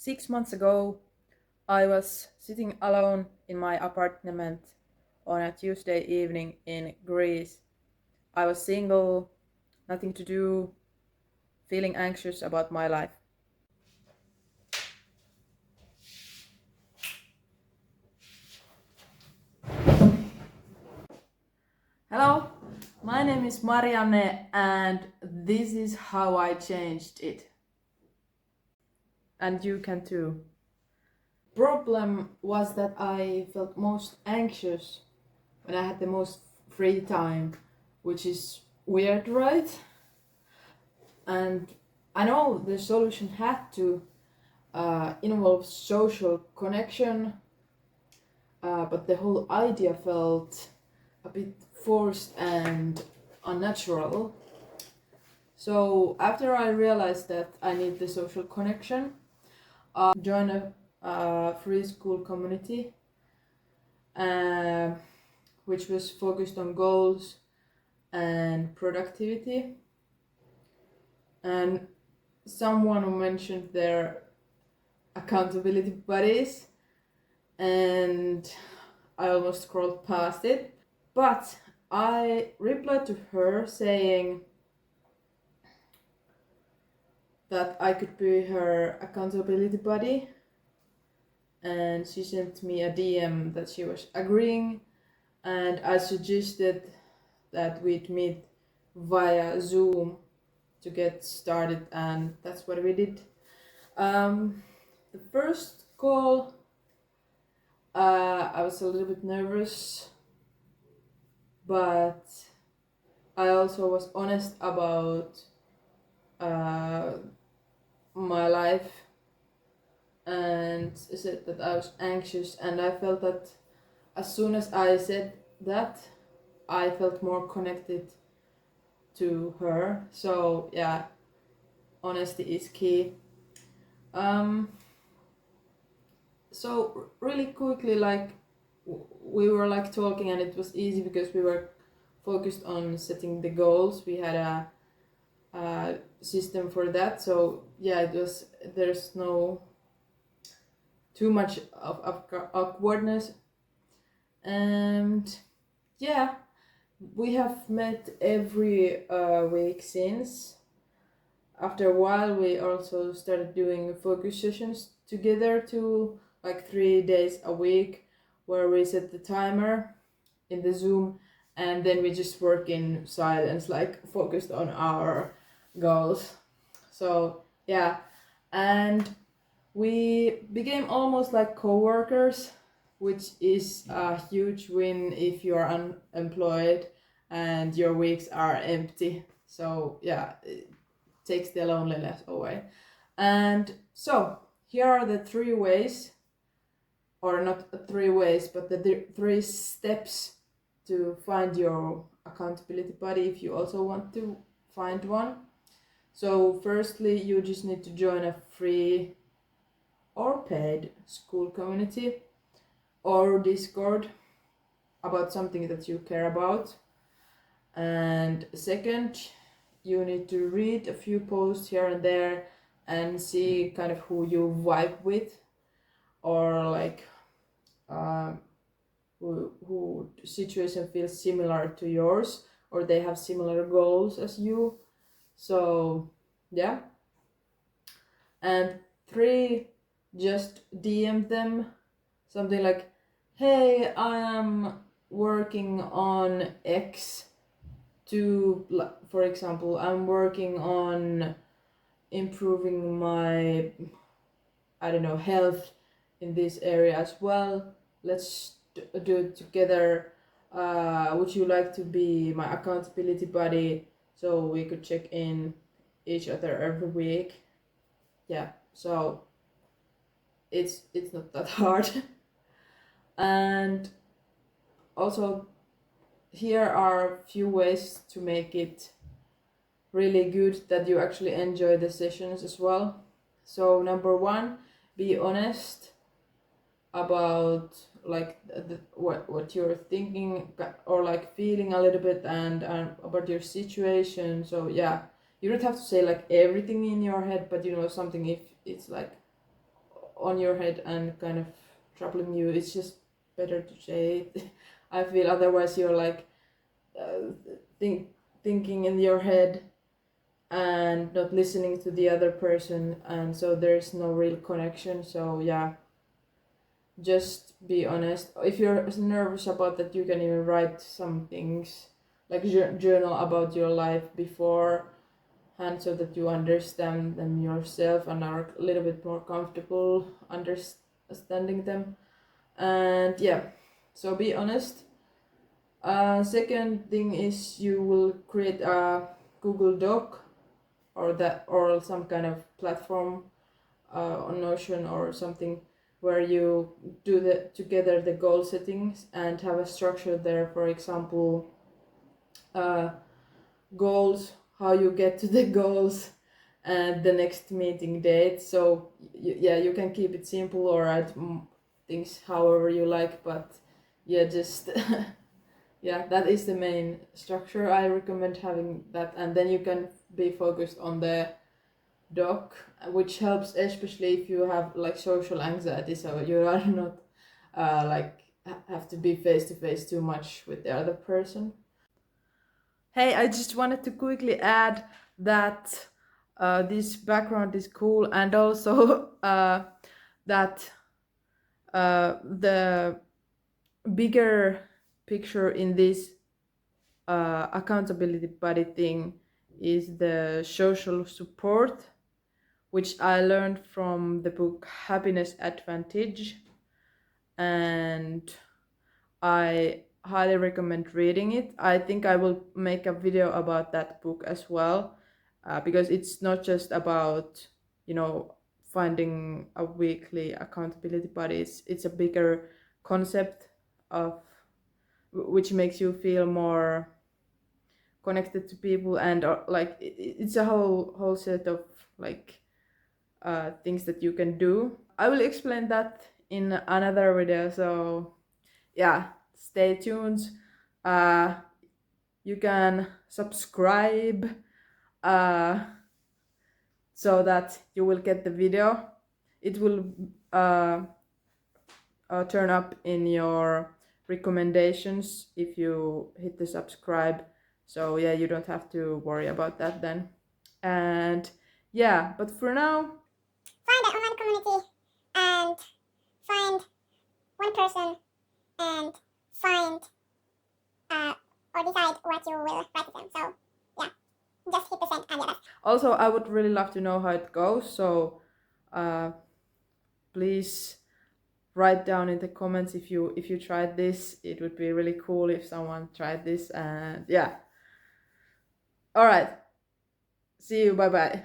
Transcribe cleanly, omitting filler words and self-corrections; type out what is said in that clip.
6 months ago, I was sitting alone in my apartment on a Tuesday evening in Greece. I was single, nothing to do, feeling anxious about my life. Hello, my name is Marianne, and this is how I changed it. And you can too. Problem was that I felt most anxious when I had the most free time, which is weird, right? And I know the solution had to involve social connection, but the whole idea felt a bit forced and unnatural. So after I realized that I need the social connection, I joined a free school community, which was focused on goals and productivity. And someone mentioned their accountability buddies, and I almost scrolled past it. But I replied to her saying that I could be her accountability buddy, and she sent me a DM that she was agreeing, and I suggested that we'd meet via Zoom to get started, and that's what we did. The first call, I was a little bit nervous, but I also was honest about my life and said that I was anxious, and I felt that as soon as I said that, I felt more connected to her. So yeah, honesty is key. So really quickly, we were talking, and it was easy because we were focused on setting the goals. We had a system for that, so yeah, it was, there's no too much of awkwardness. And yeah, we have met every week since. After a while, we also started doing focus sessions together, to 3 days a week, where we set the timer in the Zoom, and then we just work in silence, focused on our goals. So yeah, and we became almost like co-workers, which is a huge win if you are unemployed and your weeks are empty. So yeah, it takes the loneliness away. And so here are the 3 ways, or not 3 ways, but the 3 steps to find your accountability buddy if you also want to find one. So firstly, you just need to join a free or paid school community or Discord about something that you care about. And second, you need to read a few posts here and there and see kind of who you vibe with, or who situation feels similar to yours, or they have similar goals as you. So yeah. And 3, just DM them something like, hey, I am working on X. To, for example, I'm working on improving my, I don't know, health in this area as well. Let's do it together. Would you like to be my accountability buddy, so we could check in each other every week? Yeah, so it's not that hard. And also, here are a few ways to make it really good, that you actually enjoy the sessions as well. So number 1, be honest about what you're thinking, or feeling a little bit, and about your situation. So yeah, you don't have to say everything in your head, but something, if it's on your head and kind of troubling you, it's just better to say it. I feel otherwise you're like thinking in your head and not listening to the other person, and so there's no real connection. So yeah, just be honest. If you're nervous about that, you can even write some things, like journal about your life beforehand, so that you understand them yourself and are a little bit more comfortable understanding them. And yeah, so be honest. Second thing is you will create a Google Doc or some kind of platform on Notion or something, where you do together the goal settings and have a structure there. For example, goals, how you get to the goals, and the next meeting date. So yeah, you can keep it simple or write things however you like, but yeah, just yeah, that is the main structure. I recommend having that, and then you can be focused on the doc, which helps especially if you have like social anxiety, so you are not like have to be face to face too much with the other person. Hey, I just wanted to quickly add that this background is cool, and also that the bigger picture in this accountability buddy thing is the social support, which I learned from the book Happiness Advantage, and I highly recommend reading it. I think I will make a video about that book as well, because it's not just about, finding a weekly accountability buddy. It's a bigger concept of which makes you feel more connected to people, and like it's a whole set of like things that you can do. I will explain that in another video, so yeah, stay tuned. You can subscribe so that you will get the video. It will turn up in your recommendations if you hit the subscribe. So yeah, you don't have to worry about that then. And yeah, but for now, find an online community and find one person and find or decide what you will write to them. So yeah, just hit the send and yeah, that's also I would really love to know how it goes. So please write down in the comments if you tried this. It would be really cool if someone tried this. And yeah, all right, see you, bye bye.